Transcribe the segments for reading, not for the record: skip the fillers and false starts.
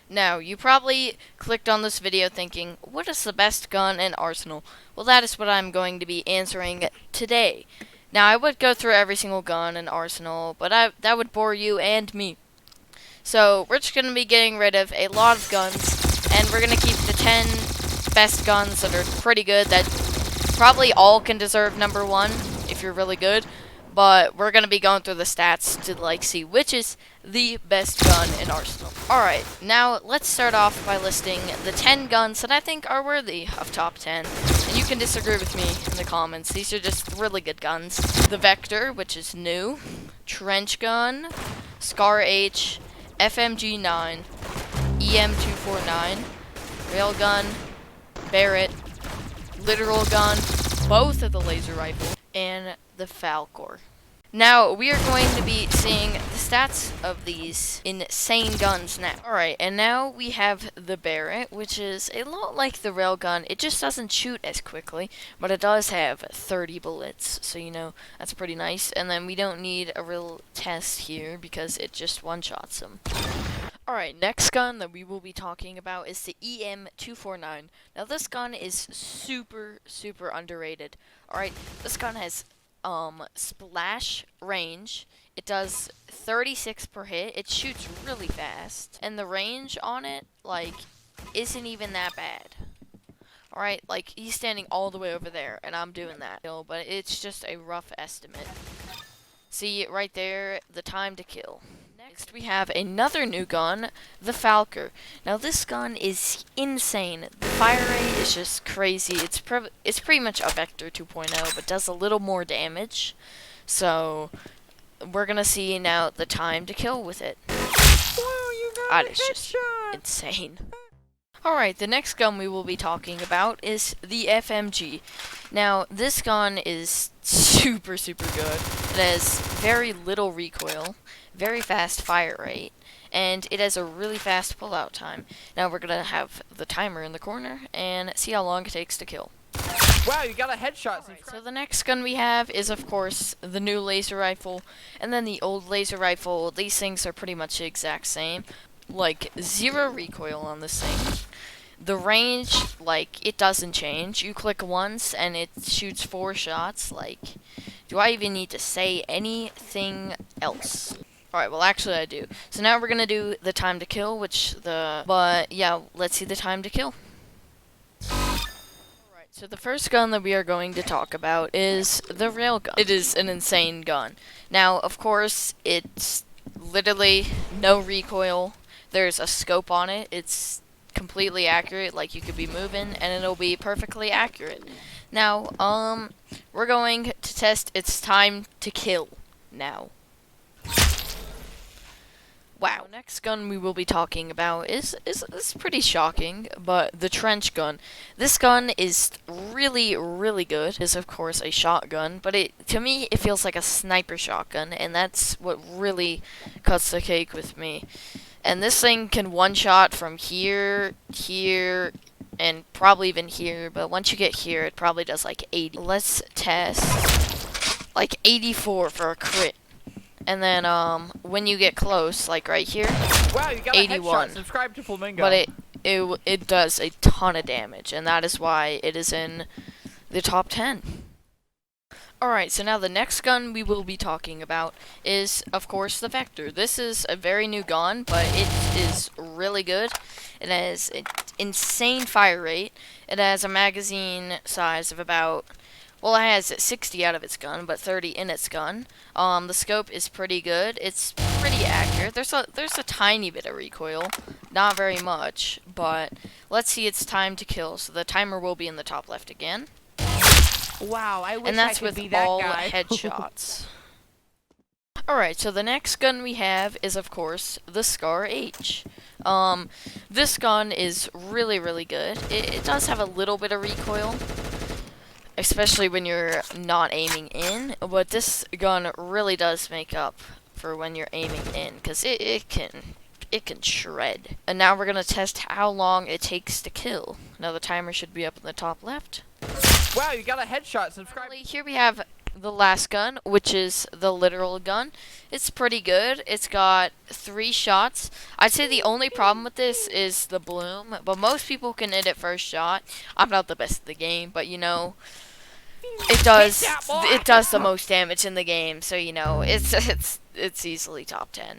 Now, you probably clicked on this video thinking, what is the best gun in Arsenal? Well, that is what I'm going to be answering today. Now, I would go through every single gun in Arsenal, but that would bore you and me. So, we're just going to be getting rid of a lot of guns, and we're going to keep the 10 best guns that are pretty good, that probably all can deserve number 1 if you're really good. But we're going to be going through the stats to see which is the best gun in Arsenal. Alright, now let's start off by listing the 10 guns that I think are worthy of top 10. And you can disagree with me in the comments. These are just really good guns. The Vector, which is new. Trench Gun. Scar H. FMG 9. EM 249. Railgun. Barrett. Literal Gun. Both of the laser rifle. And the Falcor. Now, we are going to be seeing the stats of these insane guns now. Alright, and now we have the Barrett, which is a lot like the railgun. It just doesn't shoot as quickly, but it does have 30 bullets, so you know, that's pretty nice. And then we don't need a real test here, because it just one-shots them. Alright, next gun that we will be talking about is the EM249. Now, this gun is super, super underrated. Alright, this gun has splash range. It does 36 per hit. It shoots really fast. And the range on it, isn't even that bad. Alright, he's standing all the way over there, and I'm doing that. But it's just a rough estimate. See, right there, the time to kill. Next, we have another new gun, the Falcor. Now, this gun is insane. The fire rate is just crazy. It's pretty much a Vector 2.0, but does a little more damage. So, we're gonna see now the time to kill with it. That is just insane. Alright, the next gun we will be talking about is the FMG. Now, this gun is super, super good. It has very little recoil, very fast fire rate, and it has a really fast pullout time. Now, we're going to have the timer in the corner and see how long it takes to kill. Wow, you got a headshot. Right, so the next gun we have is, of course, the new laser rifle, and then the old laser rifle. These things are pretty much the exact same. 0 recoil on this thing. The range, it doesn't change. You click once and it shoots 4 shots. Do I even need to say anything else? Alright, well, actually I do. So now we're gonna do the time to kill, but yeah, let's see the time to kill. Alright, so the first gun that we are going to talk about is the railgun. It is an insane gun. Now, of course, it's literally no recoil. There's a scope on it. It's completely accurate, you could be moving, and it'll be perfectly accurate. Now, we're going to test its time to kill now. Wow. Next gun we will be talking about is pretty shocking, but the trench gun. This gun is really, really good. It is, of course, a shotgun, but to me, it feels like a sniper shotgun, and that's what really cuts the cake with me. And this thing can one-shot from here, and probably even here, but once you get here, it probably does 80. Let's test 84 for a crit. And then when you get close, right here, wow, you got 81. A headshot. Subscribe to Flamingo. But it does a ton of damage, and that is why it is in the top 10. Alright, so now the next gun we will be talking about is, of course, the Vector. This is a very new gun, but it is really good. It has an insane fire rate. It has a magazine size of about, well, it has 60 out of its gun, but 30 in its gun. The scope is pretty good. It's pretty accurate. There's a tiny bit of recoil, not very much, but let's see its time to kill. So the timer will be in the top left again. Wow, I wish and that's I could with be that all guy. headshots. Alright, so the next gun we have is, of course, the Scar H. This gun is really, really good. It does have a little bit of recoil, especially when you're not aiming in, but this gun really does make up for when you're aiming in, because it can shred. And now we're going to test how long it takes to kill. Now the timer should be up in the top left. Wow, you got a headshot. Subscribe. Here we have the last gun, which is the literal gun. It's pretty good. It's got 3 shots. I'd say the only problem with this is the bloom, but most people can hit it first shot. I'm not the best at the game, but you know, it does the most damage in the game, so you know, it's easily top 10.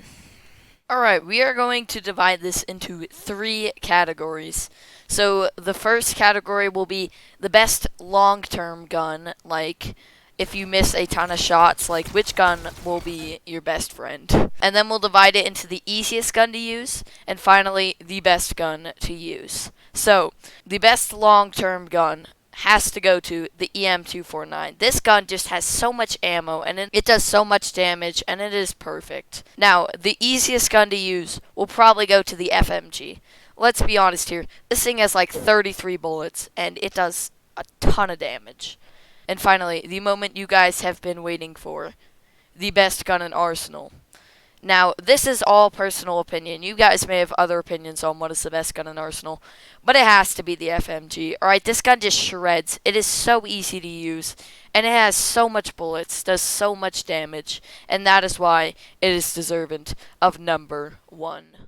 Alright, we are going to divide this into 3 categories. So the first category will be the best long-term gun, like if you miss a ton of shots, like which gun will be your best friend. And then we'll divide it into the easiest gun to use, and finally, the best gun to use. So, the best long-term gun has to go to the EM249. This gun just has so much ammo, and it does so much damage, and it is perfect. Now, the easiest gun to use will probably go to the FMG. Let's be honest here. This thing has like 33 bullets, and it does a ton of damage. And finally, the moment you guys have been waiting for, the best gun in Arsenal. Now, this is all personal opinion. You guys may have other opinions on what is the best gun in Arsenal, but it has to be the FMG. Alright, this gun just shreds. It is so easy to use, and it has so much bullets, does so much damage, and that is why it is deserving of number 1.